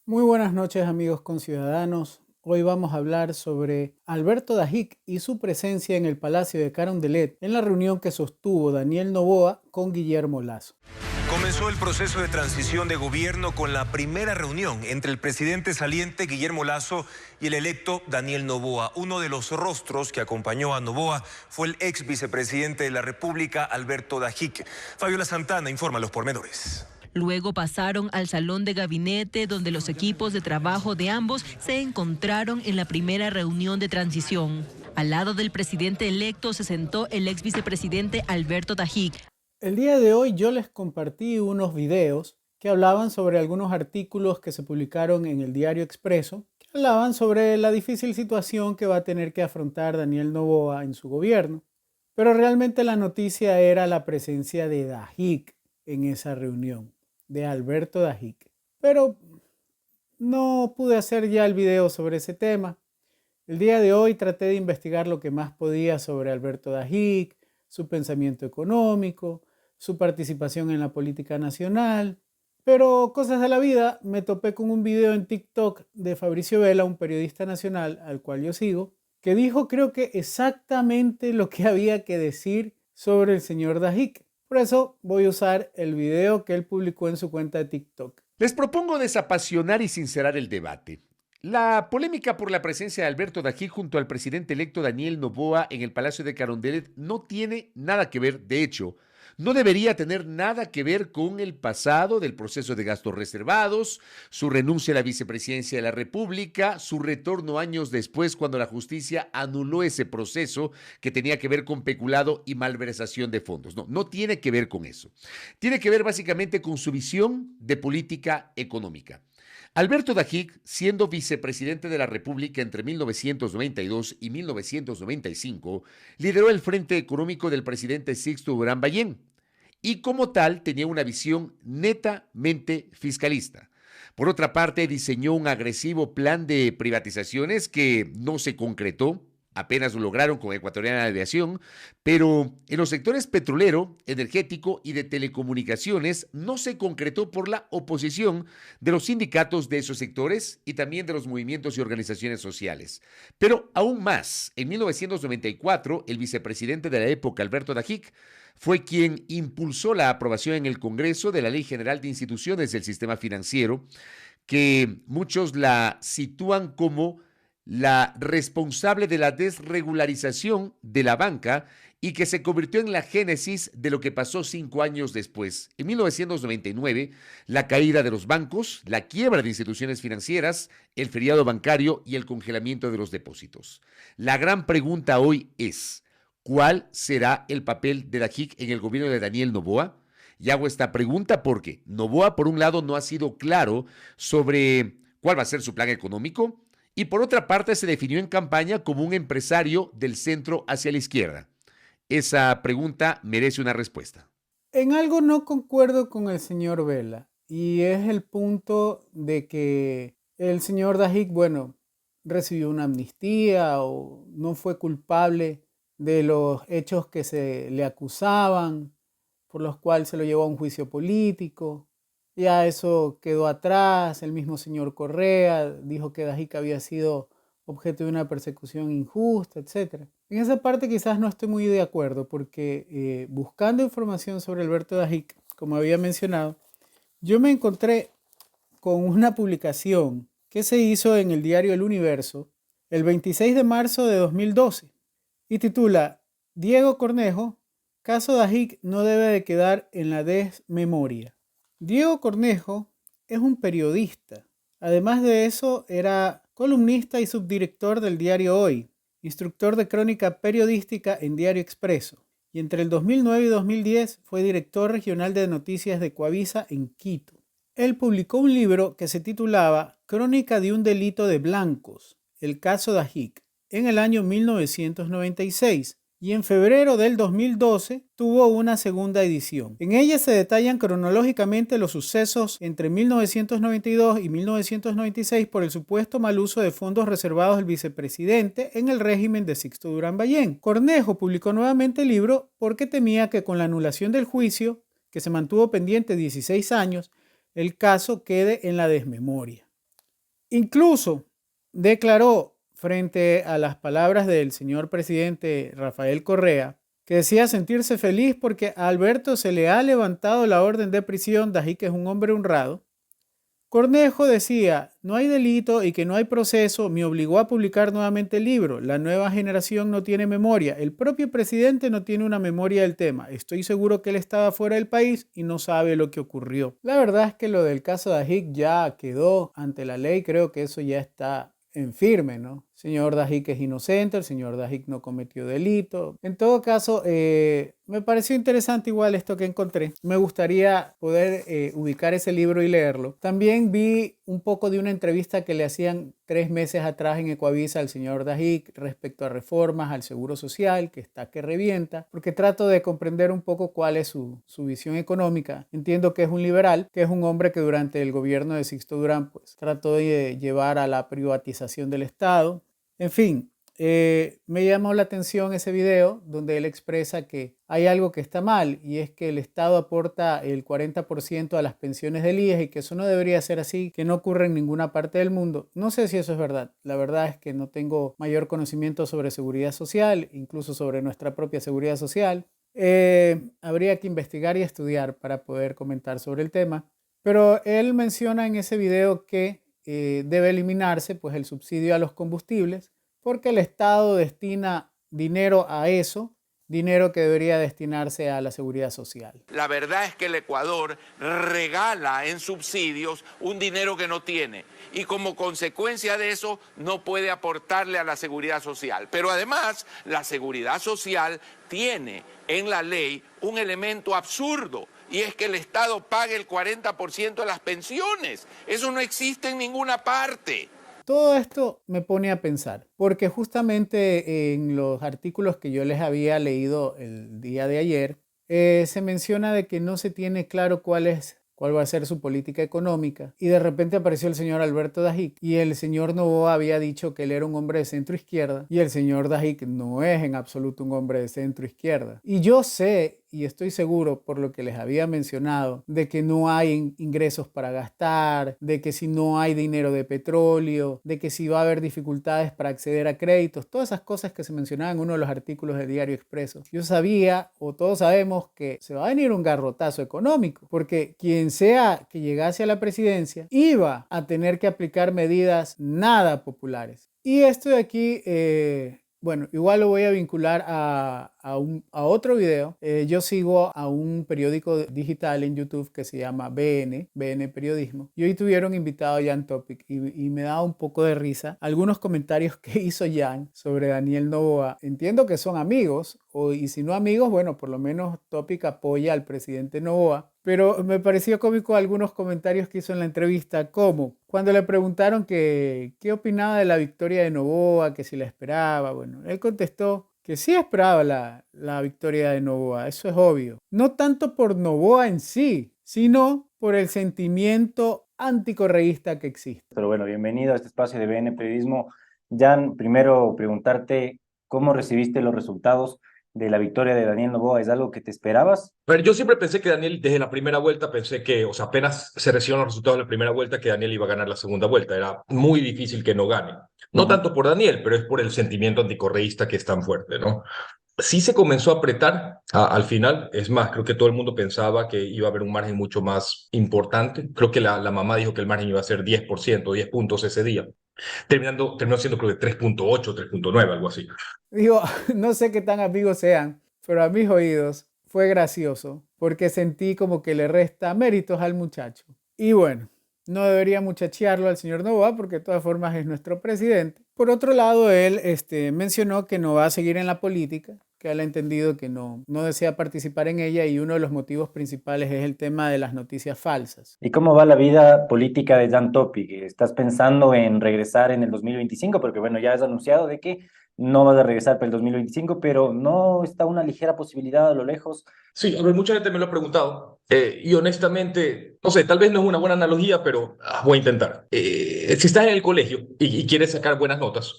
Muy buenas noches amigos conciudadanos. Hoy vamos a hablar sobre Alberto Dajic y su presencia en el Palacio de Carondelet en la reunión que sostuvo Daniel Noboa con Guillermo Lasso. Comenzó el proceso de transición de gobierno con la primera reunión entre el presidente saliente Guillermo Lasso y el electo Daniel Noboa. Uno de los rostros que acompañó a Noboa fue el ex vicepresidente de la República, Alberto Dajic. Fabiola Santana informa los pormenores. Luego pasaron al salón de gabinete donde los equipos de trabajo de ambos se encontraron en la primera reunión de transición. Al lado del presidente electo se sentó el ex vicepresidente Alberto Dajic. El día de hoy yo les compartí unos videos que hablaban sobre algunos artículos que se publicaron en el Diario Expreso, que hablaban sobre la difícil situación que va a tener que afrontar Daniel Noboa en su gobierno. Pero realmente la noticia era la presencia de Dajic en esa reunión, de Alberto Dajic. Pero no pude hacer ya el video sobre ese tema. El día de hoy traté de investigar lo que más podía sobre Alberto Dajic, su pensamiento económico, su participación en la política nacional. Pero cosas de la vida, me topé con un video en TikTok de Fabricio Vela, un periodista nacional al cual yo sigo, que dijo creo que exactamente lo que había que decir sobre el señor Dajic. Por eso voy a usar el video que él publicó en su cuenta de TikTok. Les propongo desapasionar y sincerar el debate. La polémica por la presencia de Alberto Dajic junto al presidente electo Daniel Noboa en el Palacio de Carondelet no tiene nada que ver, de hecho, no debería tener nada que ver con el pasado del proceso de gastos reservados, su renuncia a la vicepresidencia de la República, su retorno años después cuando la justicia anuló ese proceso que tenía que ver con peculado y malversación de fondos. No tiene que ver con eso. Tiene que ver básicamente con su visión de política económica. Alberto Dajic, siendo vicepresidente de la República entre 1992 y 1995, lideró el Frente Económico del presidente Sixto Durán Ballén y como tal tenía una visión netamente fiscalista. Por otra parte, diseñó un agresivo plan de privatizaciones que no se concretó, apenas lo lograron con Ecuatoriana de Aviación, pero en los sectores petrolero, energético y de telecomunicaciones no se concretó por la oposición de los sindicatos de esos sectores y también de los movimientos y organizaciones sociales. Pero aún más, en 1994, el vicepresidente de la época, Alberto Dajic, fue quien impulsó la aprobación en el Congreso de la Ley General de Instituciones del Sistema Financiero, que muchos la sitúan como la responsable de la desregularización de la banca y que se convirtió en la génesis de lo que pasó 5 años después. En 1999, la caída de los bancos, la quiebra de instituciones financieras, el feriado bancario y el congelamiento de los depósitos. La gran pregunta hoy es, ¿cuál será el papel de Dajic en el gobierno de Daniel Noboa? Y hago esta pregunta porque Noboa, por un lado, no ha sido claro sobre cuál va a ser su plan económico, y por otra parte se definió en campaña como un empresario del centro hacia la izquierda. Esa pregunta merece una respuesta. En algo no concuerdo con el señor Vela y es el punto de que el señor Dajic, bueno, recibió una amnistía o no fue culpable de los hechos que se le acusaban, por los cuales se lo llevó a un juicio político. Ya eso quedó atrás. El mismo señor Correa dijo que Dajic había sido objeto de una persecución injusta, etc. En esa parte quizás no estoy muy de acuerdo porque buscando información sobre Alberto Dajic, como había mencionado, yo me encontré con una publicación que se hizo en el diario El Universo el 26 de marzo de 2012 y titula Diego Cornejo, caso Dajic no debe de quedar en la desmemoria. Diego Cornejo es un periodista. Además de eso, era columnista y subdirector del diario Hoy, instructor de crónica periodística en Diario Expreso, y entre el 2009 y 2010 fue director regional de noticias de Coavisa en Quito. Él publicó un libro que se titulaba Crónica de un delito de blancos, el caso Dajic, en el año 1996. Y en febrero del 2012 tuvo una segunda edición. En ella se detallan cronológicamente los sucesos entre 1992 y 1996 por el supuesto mal uso de fondos reservados del vicepresidente en el régimen de Sixto Durán Ballén. Cornejo publicó nuevamente el libro porque temía que con la anulación del juicio, que se mantuvo pendiente 16 años, el caso quede en la desmemoria. Incluso declaró frente a las palabras del señor presidente Rafael Correa que decía sentirse feliz porque a Alberto se le ha levantado la orden de prisión, Dajic es un hombre honrado. Cornejo decía, no hay delito y que no hay proceso, me obligó a publicar nuevamente el libro. La nueva generación no tiene memoria. El propio presidente no tiene una memoria del tema. Estoy seguro que él estaba fuera del país y no sabe lo que ocurrió. La verdad es que lo del caso de Dajic ya quedó ante la ley. Creo que eso ya está en firme, ¿no? El señor Dajic es inocente, el señor Dajic no cometió delito. En todo caso, me pareció interesante igual esto que encontré. Me gustaría poder ubicar ese libro y leerlo. También vi un poco de una entrevista que le hacían 3 meses atrás en Ecuavisa al señor Dajic respecto a reformas al Seguro Social, que está que revienta, porque trato de comprender un poco cuál es su visión económica. Entiendo que es un liberal, que es un hombre que durante el gobierno de Sixto Durán pues, trató de llevar a la privatización del Estado. En fin, me llamó la atención ese video donde él expresa que hay algo que está mal y es que el Estado aporta el 40% a las pensiones del IES y que eso no debería ser así, que no ocurre en ninguna parte del mundo. No sé si eso es verdad. La verdad es que no tengo mayor conocimiento sobre seguridad social, incluso sobre nuestra propia seguridad social. Habría que investigar y estudiar para poder comentar sobre el tema. Pero él menciona en ese video que debe eliminarse pues, el subsidio a los combustibles porque el Estado destina dinero a eso, dinero que debería destinarse a la seguridad social. La verdad es que el Ecuador regala en subsidios un dinero que no tiene y como consecuencia de eso no puede aportarle a la seguridad social. Pero además la seguridad social tiene en la ley un elemento absurdo y es que el Estado pague el 40% de las pensiones. Eso no existe en ninguna parte. Todo esto me pone a pensar, porque justamente en los artículos que yo les había leído el día de ayer, se menciona de que no se tiene claro cuál va a ser su política económica. Y de repente apareció el señor Alberto Dajic y el señor Noboa había dicho que él era un hombre de centro izquierda y el señor Dajic no es en absoluto un hombre de centro izquierda. Y yo sé y estoy seguro por lo que les había mencionado de que no hay ingresos para gastar, de que si no hay dinero de petróleo, de que si va a haber dificultades para acceder a créditos, todas esas cosas que se mencionaban en uno de los artículos de Diario Expreso. Yo sabía, o todos sabemos, que se va a venir un garrotazo económico, porque quien sea que llegase a la presidencia iba a tener que aplicar medidas nada populares. Y esto de aquí... bueno, igual lo voy a vincular a otro video. Yo sigo a un periódico digital en YouTube que se llama BN Periodismo. Y hoy tuvieron invitado a Jan Topic y me da un poco de risa algunos comentarios que hizo Jan sobre Daniel Noboa. Entiendo que son amigos, y si no amigos, bueno, por lo menos Topic apoya al presidente Noboa. Pero me pareció cómico algunos comentarios que hizo en la entrevista, como cuando le preguntaron qué opinaba de la victoria de Noboa, que si la esperaba. Bueno, él contestó que sí esperaba la victoria de Noboa, eso es obvio. No tanto por Noboa en sí, sino por el sentimiento anticorreísta que existe. Pero bueno, bienvenido a este espacio de BN Periodismo. Jan, primero preguntarte cómo recibiste los resultados de la victoria de Daniel Noboa. ¿Es algo que te esperabas? A ver, yo siempre pensé que Daniel, desde la primera vuelta, pensé que, o sea, apenas se recibieron los resultados de la primera vuelta, que Daniel iba a ganar la segunda vuelta. Era muy difícil que no gane. No tanto por Daniel, pero es por el sentimiento anticorreísta que es tan fuerte, ¿no? Sí se comenzó a apretar al final. Es más, creo que todo el mundo pensaba que iba a haber un margen mucho más importante. Creo que la mamá dijo que el margen iba a ser 10%, 10 puntos ese día. Terminó siendo creo que 3.8, 3.9, algo así. Digo, no sé qué tan amigos sean, pero a mis oídos fue gracioso porque sentí como que le resta méritos al muchacho. Y bueno, no debería muchachearlo al señor Noboa porque de todas formas es nuestro presidente. Por otro lado, él mencionó que no va a seguir en la política, que él ha entendido que no desea participar en ella y uno de los motivos principales es el tema de las noticias falsas. ¿Y cómo va la vida política de Jan Topic? ¿Estás pensando en regresar en el 2025? Porque bueno, ya has anunciado de que no vas a regresar para el 2025, pero ¿no está una ligera posibilidad a lo lejos? Sí, a ver, mucha gente me lo ha preguntado y honestamente, no sé, tal vez no es una buena analogía, pero voy a intentar. Si estás en el colegio y quieres sacar buenas notas,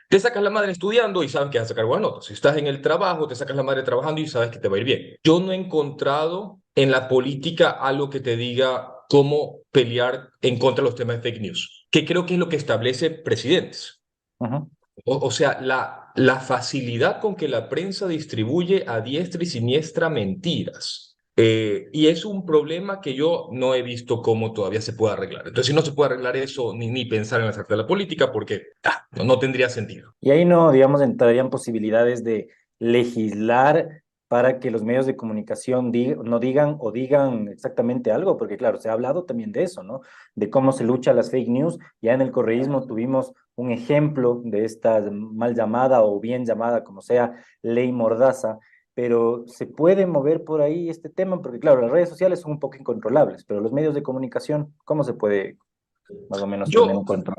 te sacas la madre estudiando y sabes que vas a sacar buenas notas. Si estás en el trabajo, te sacas la madre trabajando y sabes que te va a ir bien. Yo no he encontrado en la política algo que te diga cómo pelear en contra de los temas de fake news. que creo que es lo que establece presidentes. Ujú. O sea, la facilidad con que la prensa distribuye a diestra y siniestra mentiras. Y es un problema que yo no he visto cómo todavía se puede arreglar. Entonces, si no se puede arreglar eso, ni pensar en la de la política, porque no tendría sentido. Y ahí no, digamos, entrarían posibilidades de legislar para que los medios de comunicación no digan o digan exactamente algo, porque claro, se ha hablado también de eso, ¿no? De cómo se lucha las fake news. Ya en el correísmo tuvimos un ejemplo de esta mal llamada o bien llamada, como sea, ley Mordaza, pero se puede mover por ahí este tema, porque claro, las redes sociales son un poco incontrolables, pero los medios de comunicación, ¿cómo se puede más o menos tener un Yo, control?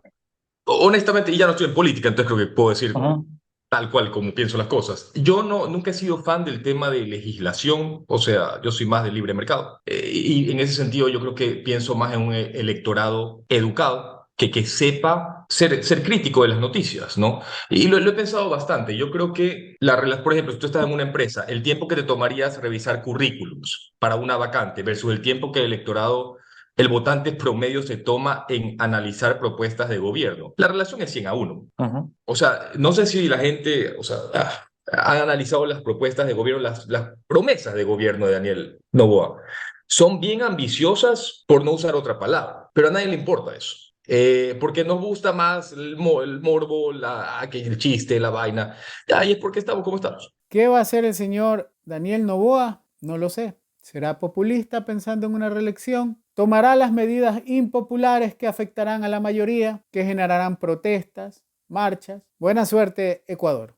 honestamente, y ya no estoy en política, entonces creo que puedo decir Ujú, tal cual como pienso las cosas. Yo nunca he sido fan del tema de legislación, o sea, yo soy más del libre mercado. Y en ese sentido yo creo que pienso más en un electorado educado, que sepa ser crítico de las noticias, ¿no? Y lo he pensado bastante. Yo creo que, por ejemplo, si tú estás en una empresa, el tiempo que te tomarías revisar currículums para una vacante versus el tiempo que el votante promedio se toma en analizar propuestas de gobierno. La relación es 100-1. ujú. O sea, no sé si la gente, o sea, ha analizado las propuestas de gobierno, las promesas de gobierno de Daniel Noboa. Son bien ambiciosas, por no usar otra palabra, pero a nadie le importa eso. Porque nos gusta más el morbo, que el chiste, la vaina. Ay, es porque estamos como estamos. ¿Qué va a hacer el señor Daniel Noboa? No lo sé. ¿Será populista pensando en una reelección? ¿Tomará las medidas impopulares que afectarán a la mayoría, que generarán protestas, marchas? Buena suerte, Ecuador.